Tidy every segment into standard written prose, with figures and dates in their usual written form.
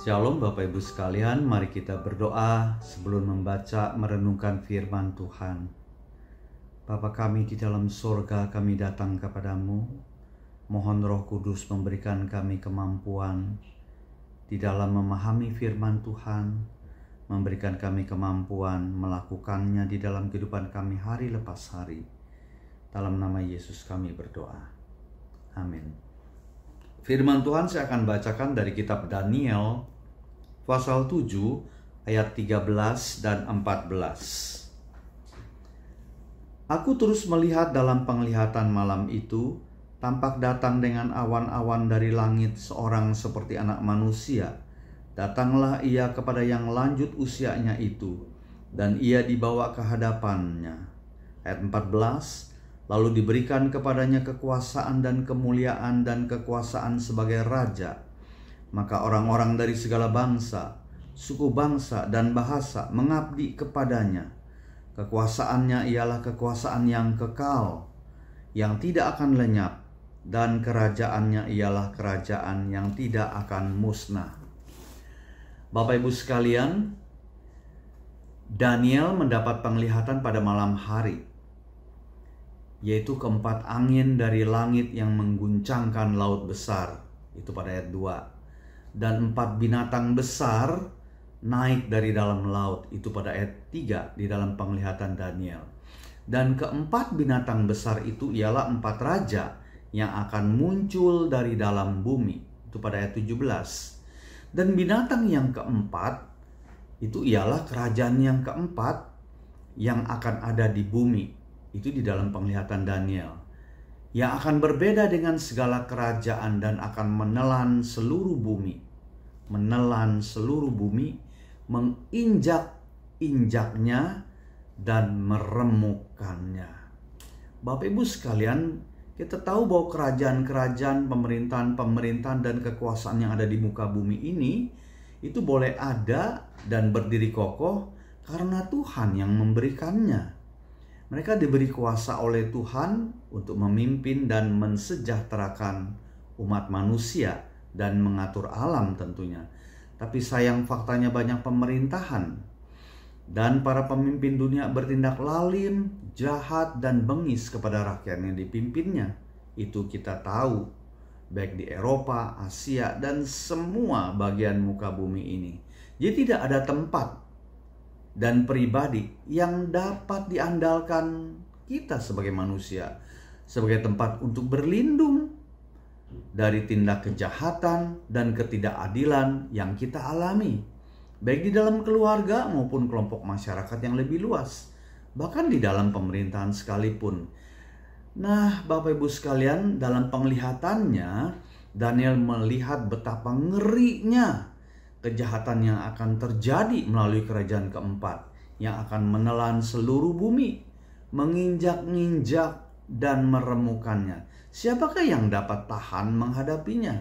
Shalom Bapak Ibu sekalian, mari kita berdoa sebelum membaca merenungkan firman Tuhan. Bapa kami di dalam sorga, kami datang kepadamu. Mohon Roh Kudus memberikan kami kemampuan di dalam memahami firman Tuhan, memberikan kami kemampuan melakukannya di dalam kehidupan kami hari lepas hari. Dalam nama Yesus kami berdoa. Amin. Firman Tuhan saya akan bacakan dari kitab Daniel pasal 7 ayat 13 dan 14. Aku terus melihat dalam penglihatan malam itu, tampak datang dengan awan-awan dari langit seorang seperti anak manusia. Datanglah ia kepada yang lanjut usianya itu, dan ia dibawa ke hadapannya. Ayat 14. Lalu diberikan kepadanya kekuasaan dan kemuliaan dan kekuasaan sebagai raja. Maka orang-orang dari segala bangsa, suku bangsa dan bahasa mengabdi kepadanya. Kekuasaannya ialah kekuasaan yang kekal, yang tidak akan lenyap, dan kerajaannya ialah kerajaan yang tidak akan musnah. Bapak Ibu sekalian, Daniel mendapat penglihatan pada malam hari, yaitu keempat angin dari langit yang mengguncangkan laut besar, itu pada ayat 2. Dan 4 binatang besar naik dari dalam laut, itu pada ayat 3 di dalam penglihatan Daniel. Dan keempat binatang besar itu ialah 4 raja yang akan muncul dari dalam bumi, itu pada ayat 17. Dan binatang yang keempat itu ialah kerajaan yang keempat yang akan ada di bumi, itu di dalam penglihatan Daniel, yang akan berbeda dengan segala kerajaan dan akan menelan seluruh bumi, menginjak-injaknya dan meremukkannya. Bapak Ibu sekalian, kita tahu bahwa kerajaan-kerajaan, pemerintahan dan kekuasaan yang ada di muka bumi ini itu boleh ada dan berdiri kokoh karena Tuhan yang memberikannya. Mereka diberi kuasa oleh Tuhan untuk memimpin dan mensejahterakan umat manusia dan mengatur alam tentunya. Tapi sayang faktanya banyak pemerintahan dan para pemimpin dunia bertindak lalim, jahat, dan bengis kepada rakyat yang dipimpinnya. Itu kita tahu, baik di Eropa, Asia, dan semua bagian muka bumi ini. Jadi tidak ada tempat dan pribadi yang dapat diandalkan kita sebagai manusia, sebagai tempat untuk berlindung dari tindak kejahatan dan ketidakadilan yang kita alami, baik di dalam keluarga maupun kelompok masyarakat yang lebih luas, bahkan di dalam pemerintahan sekalipun. Nah, Bapak Ibu sekalian, dalam penglihatannya Daniel melihat betapa ngerinya kejahatan yang akan terjadi melalui kerajaan keempat yang akan menelan seluruh bumi, menginjak-injak dan meremukkannya. Siapakah yang dapat tahan menghadapinya?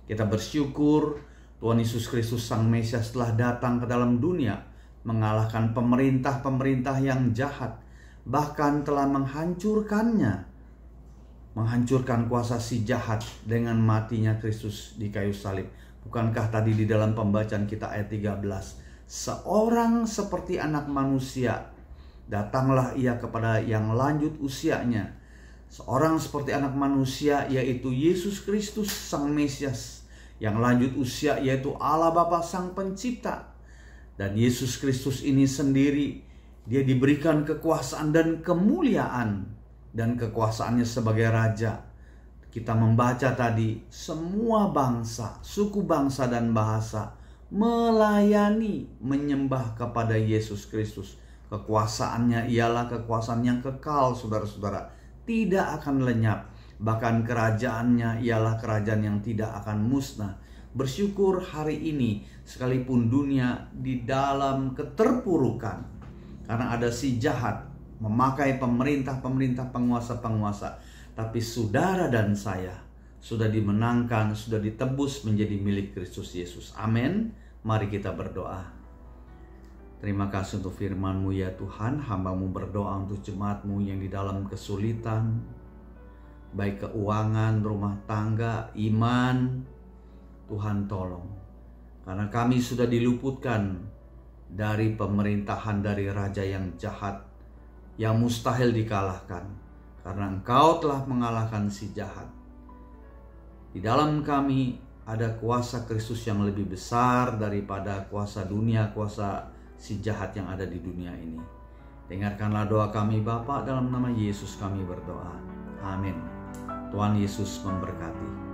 Kita bersyukur Tuhan Yesus Kristus Sang Mesias telah datang ke dalam dunia, mengalahkan pemerintah-pemerintah yang jahat, bahkan telah menghancurkannya, menghancurkan kuasa si jahat dengan matinya Kristus di kayu salib. Bukankah tadi di dalam pembacaan kita ayat 13, seorang seperti anak manusia, datanglah ia kepada yang lanjut usianya. Seorang seperti anak manusia, yaitu Yesus Kristus Sang Mesias, yang lanjut usia yaitu Allah Bapa Sang Pencipta. Dan Yesus Kristus ini sendiri, dia diberikan kekuasaan dan kemuliaan, dan kekuasaannya sebagai Raja. Kita membaca tadi, semua bangsa, suku bangsa dan bahasa melayani, menyembah kepada Yesus Kristus. Kekuasaannya ialah kekuasaan yang kekal, saudara-saudara, tidak akan lenyap. Bahkan kerajaannya ialah kerajaan yang tidak akan musnah. Bersyukur hari ini, sekalipun dunia di dalam keterpurukan, karena ada si jahat memakai pemerintah-pemerintah, penguasa-penguasa, tapi saudara dan saya sudah dimenangkan, sudah ditebus menjadi milik Kristus Yesus. Amin. Mari kita berdoa. Terima kasih untuk firman-Mu ya Tuhan. Hamba-Mu berdoa untuk jemaat-Mu yang di dalam kesulitan, baik keuangan, rumah tangga, iman. Tuhan tolong. Karena kami sudah diluputkan dari pemerintahan dari raja yang jahat, yang mustahil dikalahkan. Karena Engkau telah mengalahkan si jahat. Di dalam kami ada kuasa Kristus yang lebih besar daripada kuasa dunia, kuasa si jahat yang ada di dunia ini. Dengarkanlah doa kami Bapa, dalam nama Yesus kami berdoa. Amin. Tuhan Yesus memberkati.